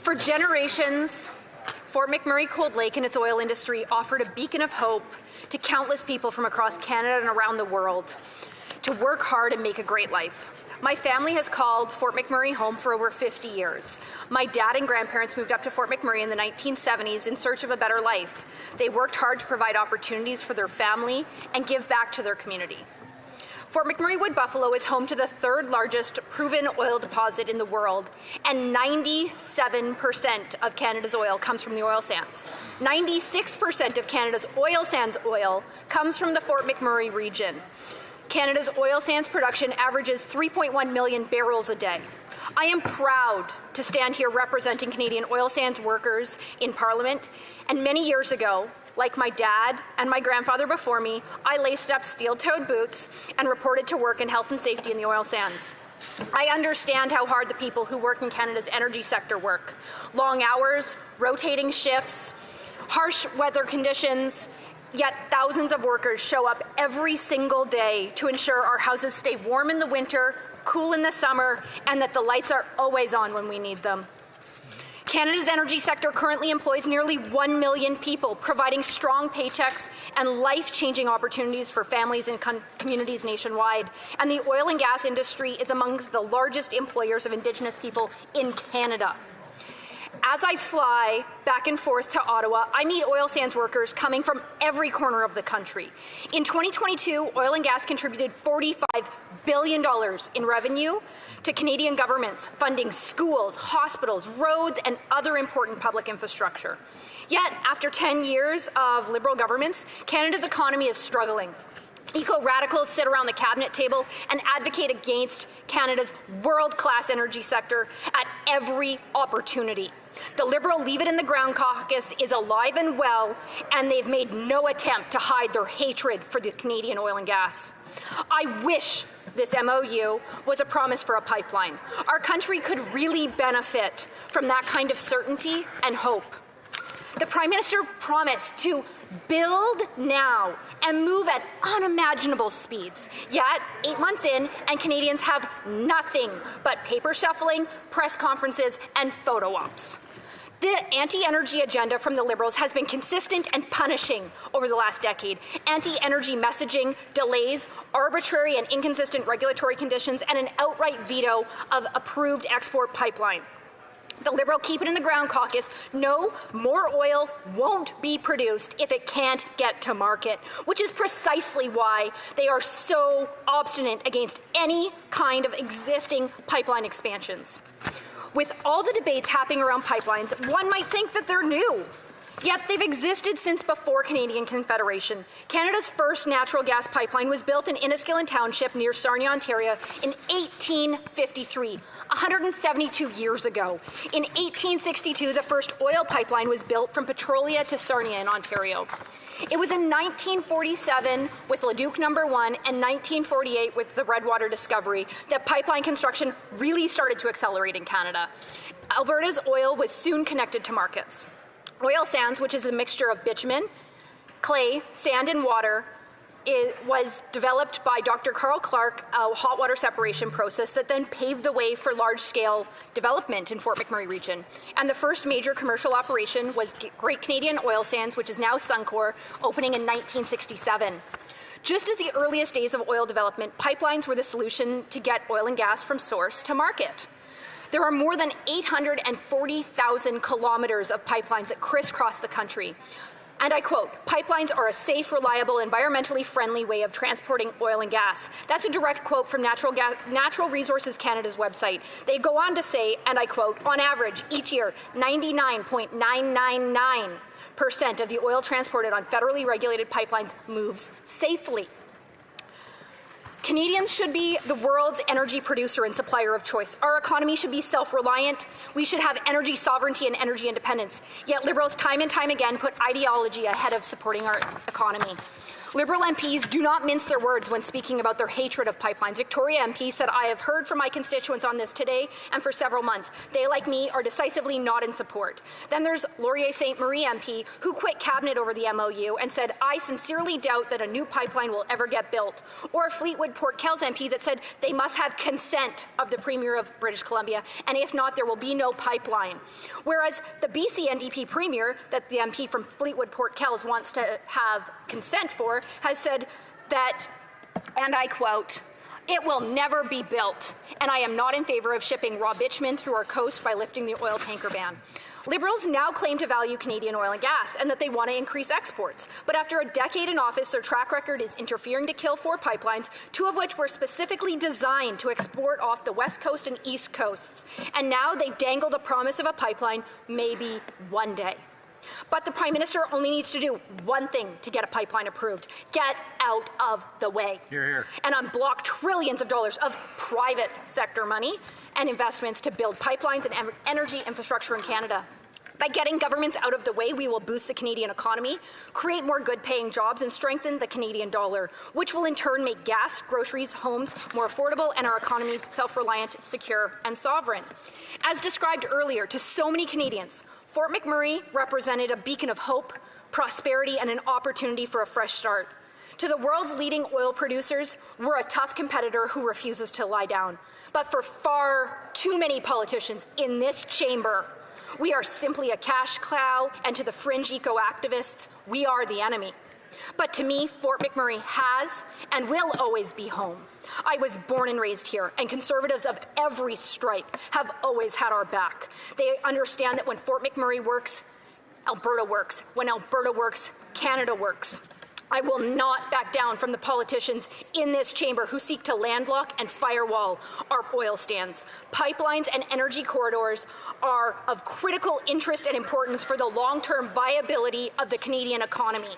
For generations, Fort McMurray Cold Lake and its oil industry offered a beacon of hope to countless people from across Canada and around the world to work hard and make a great life. My family has called Fort McMurray home for over 50 years. My dad and grandparents moved up to Fort McMurray in the 1970s in search of a better life. They worked hard to provide opportunities for their family and give back to their community. Fort McMurray Wood Buffalo is home to the third largest proven oil deposit in the world, and 97% of Canada's oil comes from the oil sands. 96% of Canada's oil sands oil comes from the Fort McMurray region. Canada's oil sands production averages 3.1 million barrels a day. I am proud to stand here representing Canadian oil sands workers in Parliament, and many years ago, like my dad and my grandfather before me, I laced up steel-toed boots and reported to work in health and safety in the oil sands. I understand how hard the people who work in Canada's energy sector work. Long hours, rotating shifts, harsh weather conditions, yet thousands of workers show up every single day to ensure our houses stay warm in the winter, cool in the summer, and that the lights are always on when we need them. Canada's energy sector currently employs nearly 1 million people, providing strong paychecks and life-changing opportunities for families and communities nationwide. And the oil and gas industry is among the largest employers of Indigenous people in Canada. As I fly back and forth to Ottawa, I meet oil sands workers coming from every corner of the country. In 2022, oil and gas contributed $45 billion in revenue to Canadian governments, funding schools, hospitals, roads, and other important public infrastructure. Yet, after 10 years of Liberal governments, Canada's economy is struggling. Eco-radicals sit around the cabinet table and advocate against Canada's world-class energy sector at every opportunity. The Liberal Leave It in the Ground caucus is alive and well, and they've made no attempt to hide their hatred for the Canadian oil and gas. I wish this MOU was a promise for a pipeline. Our country could really benefit from that kind of certainty and hope. The Prime Minister promised to build now and move at unimaginable speeds. Yet, 8 months in, and Canadians have nothing but paper shuffling, press conferences, and photo ops. The anti-energy agenda from the Liberals has been consistent and punishing over the last decade. Anti-energy messaging, delays, arbitrary and inconsistent regulatory conditions, and an outright veto of approved export pipeline. The Liberal Keep It in the Ground caucus know more oil won't be produced if it can't get to market, which is precisely why they are so obstinate against any kind of existing pipeline expansions. With all the debates happening around pipelines, one might think that they're new. Yet they've existed since before Canadian Confederation. Canada's first natural gas pipeline was built in Inniskillen Township near Sarnia, Ontario in 1853, 172 years ago. In 1862, the first oil pipeline was built from Petrolia to Sarnia in Ontario. It was in 1947 with Leduc No. 1 and 1948 with the Redwater discovery that pipeline construction really started to accelerate in Canada. Alberta's oil was soon connected to markets. Oil sands, which is a mixture of bitumen, clay, sand, and water, was developed by Dr. Carl Clark, a hot water separation process that then paved the way for large-scale development in Fort McMurray region. And the first major commercial operation was Great Canadian Oil Sands, which is now Suncor, opening in 1967. Just as the earliest days of oil development, pipelines were the solution to get oil and gas from source to market. There are more than 840,000 kilometers of pipelines that crisscross the country. And I quote, "Pipelines are a safe, reliable, environmentally friendly way of transporting oil and gas." That's a direct quote from Natural Resources Canada's website. They go on to say, and I quote, "On average, each year, 99.999% of the oil transported on federally regulated pipelines moves safely." Canadians should be the world's energy producer and supplier of choice. Our economy should be self-reliant. We should have energy sovereignty and energy independence. Yet Liberals time and time again put ideology ahead of supporting our economy. Liberal MPs do not mince their words when speaking about their hatred of pipelines. Victoria MP said, "I have heard from my constituents on this today and for several months. They, like me, are decisively not in support." Then there's Laurier St. Marie MP, who quit cabinet over the MOU and said, "I sincerely doubt that a new pipeline will ever get built." Or Fleetwood Port Kells MP that said they must have consent of the Premier of British Columbia, and if not, there will be no pipeline. Whereas the BC NDP Premier, that the MP from Fleetwood Port Kells wants to have consent for, has said that, and I quote, "It will never be built, and I am not in favor of shipping raw bitumen through our coast by lifting the oil tanker ban." Liberals now claim to value Canadian oil and gas and that they want to increase exports. But after a decade in office, their track record is interfering to kill 4 pipelines, 2 of which were specifically designed to export off the west coast and east coasts. And now they dangle the promise of a pipeline maybe one day. But the Prime Minister only needs to do one thing to get a pipeline approved: get out of the way. Hear, hear. And unblock trillions of dollars of private sector money and investments to build pipelines and energy infrastructure in Canada. By getting governments out of the way, we will boost the Canadian economy, create more good-paying jobs, and strengthen the Canadian dollar, which will in turn make gas, groceries, homes more affordable and our economy self-reliant, secure, and sovereign. As described earlier, to so many Canadians, Fort McMurray represented a beacon of hope, prosperity, and an opportunity for a fresh start. To the world's leading oil producers, we're a tough competitor who refuses to lie down. But for far too many politicians in this chamber, we are simply a cash cow, and to the fringe eco-activists, we are the enemy. But to me, Fort McMurray has and will always be home. I was born and raised here, and Conservatives of every stripe have always had our back. They understand that when Fort McMurray works, Alberta works. When Alberta works, Canada works. I will not back down from the politicians in this chamber who seek to landlock and firewall our oil stands. Pipelines and energy corridors are of critical interest and importance for the long-term viability of the Canadian economy.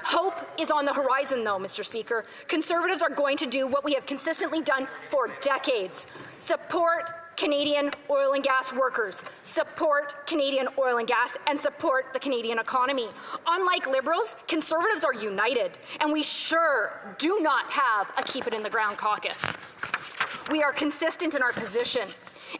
Hope is on the horizon, though, Mr. Speaker. Conservatives are going to do what we have consistently done for decades: support Canadian oil and gas workers, support Canadian oil and gas, and support the Canadian economy. Unlike Liberals, Conservatives are united, and we sure do not have a Keep It in the Ground caucus. We are consistent in our position,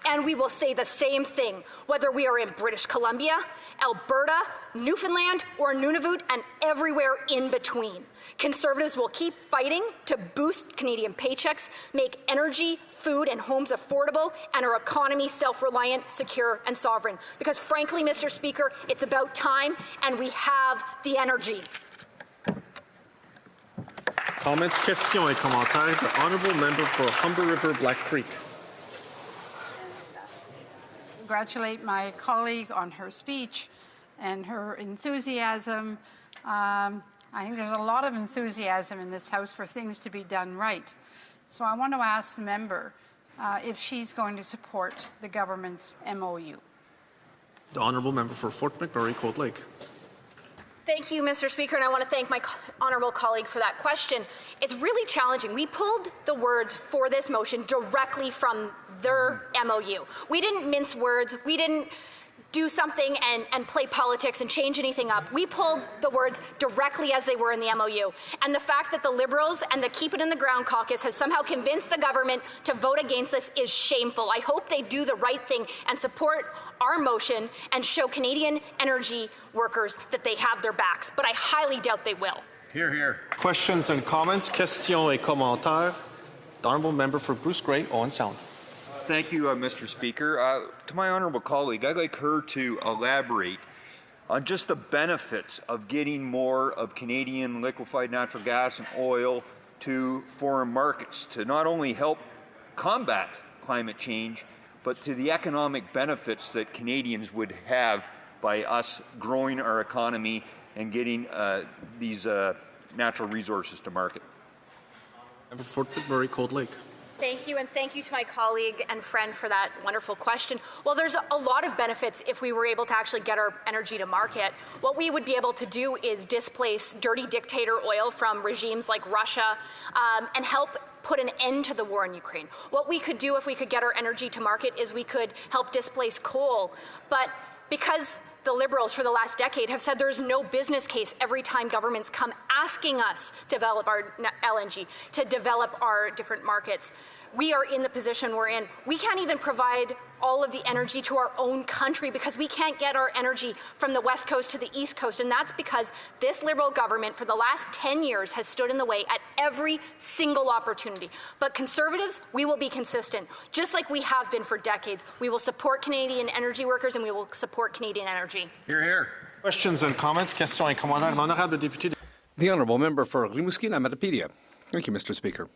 and we will say the same thing, whether we are in British Columbia, Alberta, Newfoundland, or Nunavut, and everywhere in between. Conservatives will keep fighting to boost Canadian paychecks, make energy, food, and homes affordable, and our economy self-reliant, secure, and sovereign. Because frankly, Mr. Speaker, it's about time, and we have the energy. Comments, questions et commentaires. The honourable member for Humber River Black Creek. Congratulate my colleague on her speech and her enthusiasm. I think there's a lot of enthusiasm in this House for things to be done right. So I want to ask the member if she's going to support the government's MOU. The honourable member for Fort McMurray Cold Lake. Thank you, Mr. Speaker, and I want to thank my honourable colleague for that question. It's really challenging. We pulled the words for this motion directly from their MOU. We didn't mince words. We didn't do something and play politics and change anything up. We pulled the words directly as they were in the MOU. And the fact that the Liberals and the Keep It in the Ground caucus has somehow convinced the government to vote against this is shameful. I hope they do the right thing and support our motion and show Canadian energy workers that they have their backs. But I highly doubt they will. Hear, hear. Questions and comments, questions et commentaires. The honourable member for Bruce Grey, Owen Sound. Thank you, Mr. Speaker. To my honourable colleague, I'd like her to elaborate on just the benefits of getting more of Canadian liquefied natural gas and oil to foreign markets to not only help combat climate change, but to the economic benefits that Canadians would have by us growing our economy and getting these natural resources to market. Member for Fort McMurray Cold Lake. Thank you, and thank you to my colleague and friend for that wonderful question. Well, there's a lot of benefits if we were able to actually get our energy to market. What we would be able to do is displace dirty dictator oil from regimes like Russia and help put an end to the war in Ukraine. What we could do if we could get our energy to market is we could help displace coal. But because the Liberals for the last decade have said there's no business case every time governments come asking us to develop our LNG, to develop our different markets. We are in the position we're in. We can't even provide all of the energy to our own country because we can't get our energy from the West Coast to the East Coast. And that's because this Liberal government for the last 10 years has stood in the way at every single opportunity. But Conservatives, we will be consistent. Just like we have been for decades, we will support Canadian energy workers and we will support Canadian energy. Hear, hear. Questions and comments? Questions et commentaires. L'honorable député. The Honourable Member for Rimouski-Matapedia. Thank you, Mr. Speaker.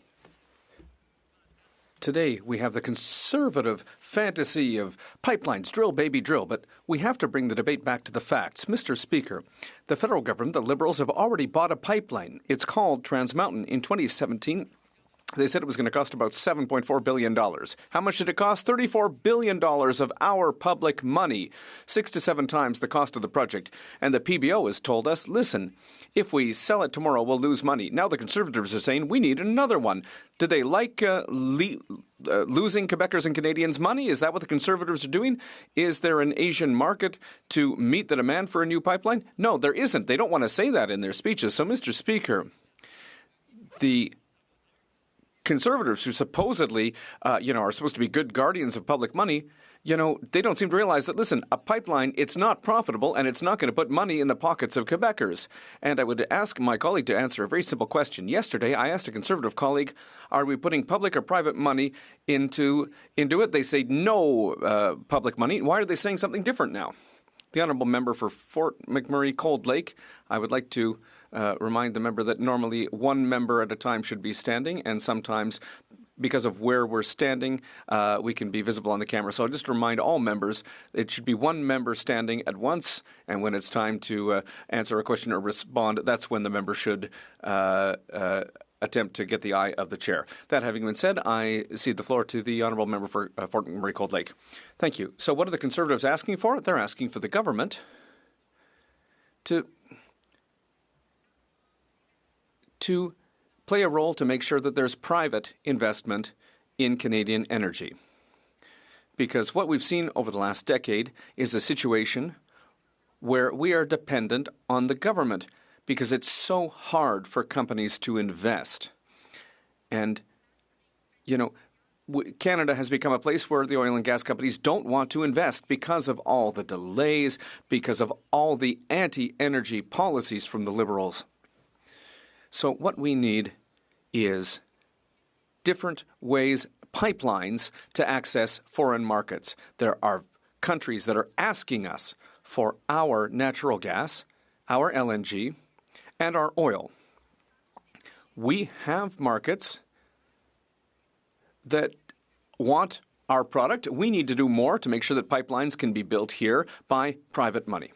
Today, we have the Conservative fantasy of pipelines, drill, baby, drill, but we have to bring the debate back to the facts. Mr. Speaker, the federal government, the Liberals, have already bought a pipeline. It's called Trans Mountain. In 2017, they said it was going to cost about $7.4 billion. How much did it cost? $34 billion of our public money, 6 to 7 times the cost of the project. And the PBO has told us, listen, if we sell it tomorrow, we'll lose money. Now the Conservatives are saying we need another one. Do they like losing Quebecers and Canadians money? Is that what the Conservatives are doing? Is there an Asian market to meet the demand for a new pipeline? No, there isn't. They don't want to say that in their speeches. So, Mr. Speaker, the Conservatives who supposedly, are supposed to be good guardians of public money, they don't seem to realize that, listen, a pipeline, it's not profitable and it's not going to put money in the pockets of Quebecers. And I would ask my colleague to answer a very simple question. Yesterday, I asked a Conservative colleague, are we putting public or private money into it? They say no public money. Why are they saying something different now? The Honourable Member for Fort McMurray Cold Lake, I would like to remind the member that normally one member at a time should be standing, and sometimes because of where we're standing, we can be visible on the camera. So I'll just remind all members, it should be one member standing at once, and when it's time to answer a question or respond, that's when the member should attempt to get the eye of the chair. That having been said, I cede the floor to the Honourable Member for Fort McMurray Cold Lake. Thank you. So what are the Conservatives asking for? They're asking for the government to play a role to make sure that there's private investment in Canadian energy. Because what we've seen over the last decade is a situation where we are dependent on the government because it's so hard for companies to invest. And, Canada has become a place where the oil and gas companies don't want to invest because of all the delays, because of all the anti-energy policies from the Liberals. So what we need is different ways, pipelines to access foreign markets. There are countries that are asking us for our natural gas, our LNG, and our oil. We have markets that want our product. We need to do more to make sure that pipelines can be built here by private money.